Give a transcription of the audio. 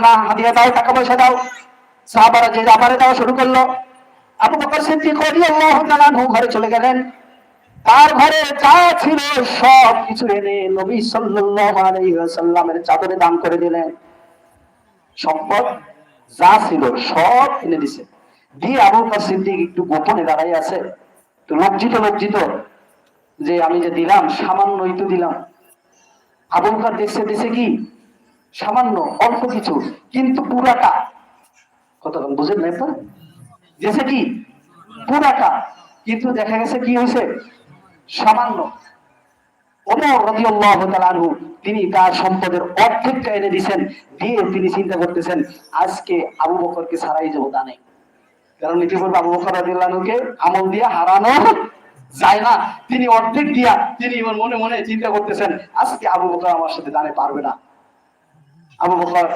না হাদিয়া দাও, টাকা পয়সা দাও। সাহাবারা যে ব্যাপারে দেওয়া শুরু করলো। আবু বকর সিদ্দিক রাদিয়াল্লাহু তাআলা ঘরে চলে গেলেন। তার ঘরে যা ছিল সব কিছু এনে নবী সাল্লাল্লাহু আলাইহি ওয়াসাল্লামের চাদরে দান করে দিলেন। সম্পদ যা ছিল সব এনে দিছে। দিয়ে আবু বকর সিদ্দিক একটু গোপনে দাঁড়াই আছে, তো লজ্জিত লজ্জিত যে আমি যে দিলাম সামান্যই তো দিলাম। আবু বকর দেখছে দেশে কি সামান্য অল্প কিছু, কিন্তু পুরাটা কতক্ষণ বুঝেন না? দেশে কি পুরাটা, কিন্তু দেখা গেছে কি হয়েছে সামান্য। ওমর রাদিয়াল্লাহু তাআলা আনহু তিনি তার সম্পদের অর্ধেকটা এনে দিয়েছেন। দিয়ে তিনি চিন্তা করতেছেন আজকে আবু বকরকে ছাড়াই যাবো দানে। কারণ ইতিপূর্বে আবু বকর রাদিয়াল্লাহু আনহুকে আমল দিয়ে হারানো যায় না। তিনি অর্ধেক দিয়া তিনি মনে মনে চিন্তা করতেছেন আজকে আবু বকর আমার সাথে দানে পারবে না। আবু বকর